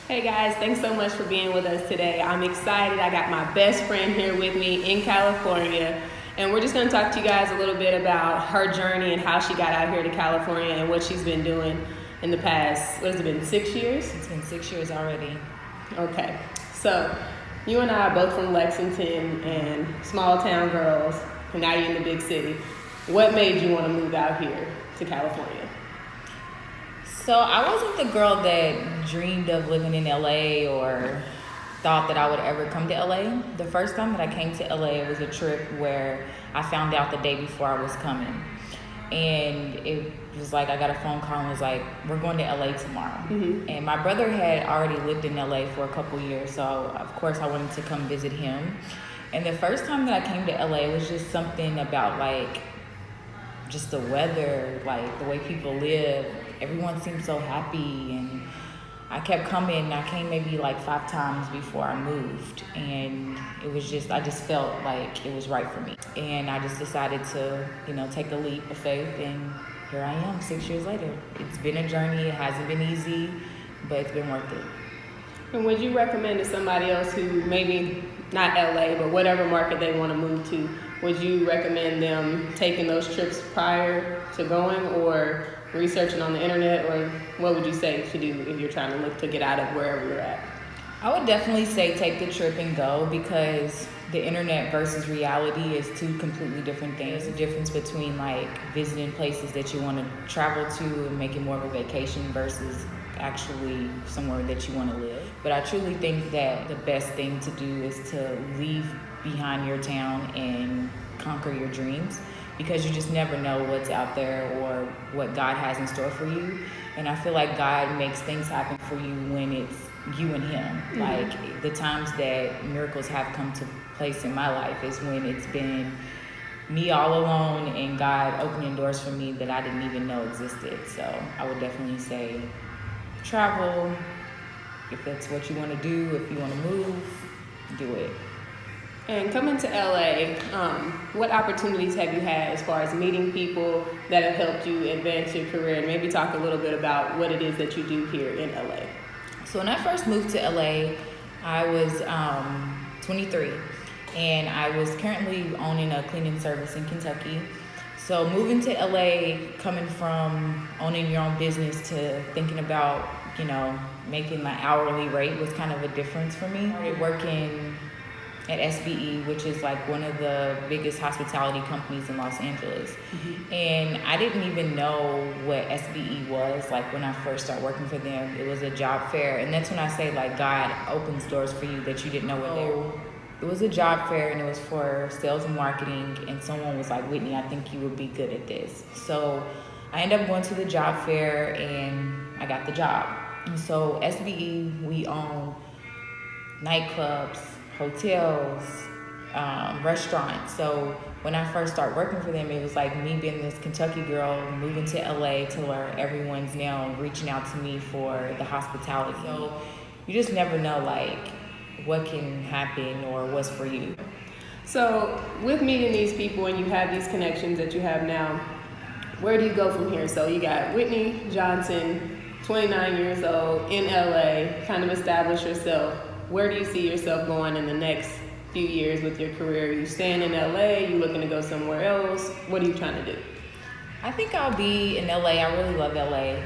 Hey guys, thanks so much for being with us today. I'm excited. I got my best friend here with me in California, and we're just going to talk to you guys a little bit about her journey and how she got out here to California and what she's been doing in the past, what has it been, 6 years? It's been 6 years already. Okay, so you and I are both from Lexington and small town girls, and now you're in the big city. What made you want to move out here to California? So I wasn't the girl that dreamed of living in LA or thought that I would ever come to LA. The first time that I came to LA was a trip where I found out the day before I was coming. And it was like I got a phone call and was like, we're going to LA tomorrow. Mm-hmm. And my brother had already lived in LA for a couple years, so of course I wanted to come visit him. And the first time that I came to LA was just something about like just the weather, like the way people live. Everyone seemed so happy, and I kept coming. I came maybe like 5 times before I moved, and it was just, I just felt like it was right for me. And I just decided to, take a leap of faith, and here I am 6 years later. It's been a journey. It hasn't been easy, but it's been worth it. And would you recommend to somebody else who maybe not LA, but whatever market they want to move to, would you recommend them taking those trips prior to going, or researching on the internet, or what would you say to do if you're trying to look to get out of wherever you're at? I would definitely say take the trip and go, because the internet versus reality is two completely different things. The difference between like visiting places that you want to travel to and making more of a vacation versus actually somewhere that you want to live. But I truly think that the best thing to do is to leave behind your town and conquer your dreams, because you just never know what's out there or what God has in store for you. And I feel like God makes things happen for you when it's you and Him. Mm-hmm. Like the times that miracles have come to place in my life is when it's been me all alone and God opening doors for me that I didn't even know existed. So I would definitely say travel. If that's what you want to do, if you want to move, do it. And coming to LA, what opportunities have you had as far as meeting people that have helped you advance your career? And maybe talk a little bit about what it is that you do here in LA. So when I first moved to LA, I was 23, and I was currently owning a cleaning service in Kentucky. So moving to LA, coming from owning your own business to thinking about, making my hourly rate was kind of a difference for me. I started working at SBE, which is like one of the biggest hospitality companies in Los Angeles. Mm-hmm. And I didn't even know what SBE was. Like when I first started working for them, it was a job fair. And that's when I say like God opens doors for you that you didn't know were there. It was a job fair, and it was for sales and marketing. And someone was like, Whitney, I think you would be good at this. So I ended up going to the job fair, and I got the job. And so SBE, we own nightclubs, hotels, restaurants. So when I first started working for them, it was like me being this Kentucky girl moving to LA to where everyone's now reaching out to me for the hospitality. So you just never know like what can happen or what's for you. So with meeting these people and you have these connections that you have now, where do you go from here? So you got Whitney Johnson, 29 years old, in LA, kind of established yourself. Where do you see yourself going in the next few years with your career? Are you staying in LA? You looking to go somewhere else? What are you trying to do? I think I'll be in LA. I really love LA.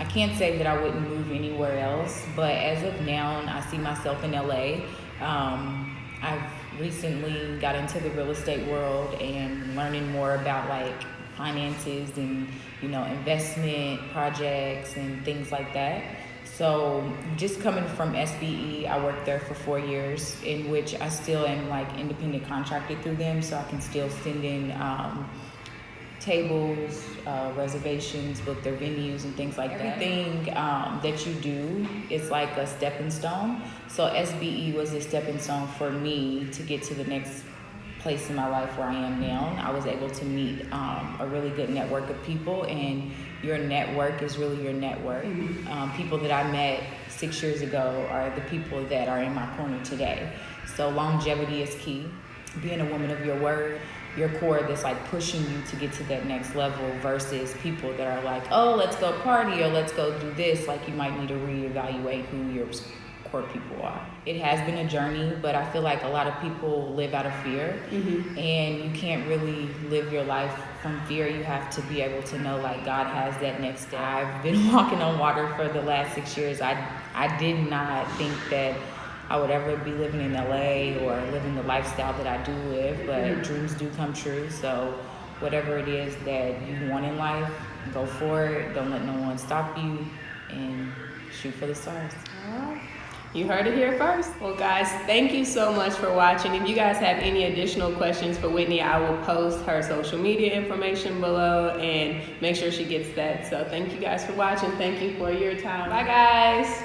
I can't say that I wouldn't move anywhere else, but as of now, I see myself in LA. I've recently got into the real estate world and learning more about like finances and, investment projects and things like that. So just coming from SBE, I worked there for 4 years, in which I still am like independent contracted through them, so I can still send in tables, reservations, book their venues and things like that. Everything that you do is like a stepping stone. So SBE was a stepping stone for me to get to the next place in my life where I am now. I was able to meet a really good network of people, and your network is really your network. Mm-hmm. People that I met 6 years ago are the people that are in my corner today. So longevity is key. Being a woman of your word, your core that's like pushing you to get to that next level versus people that are like, oh, let's go party or let's go do this. Like, you might need to reevaluate who your core people are. It has been a journey, but I feel like a lot of people live out of fear, and you can't really live your life from fear. You have to be able to know, like, God has that next step. I've been walking on water for the last 6 years. I did not think that I would ever be living in LA or living the lifestyle that I do live, but dreams do come true. So whatever it is that you want in life, go for it. Don't let no one stop you, and shoot for the stars. You heard it here first. Well, guys, thank you so much for watching. If you guys have any additional questions for Whitney, I will post her social media information below and make sure she gets that. So thank you guys for watching. Thank you for your time. Bye, guys.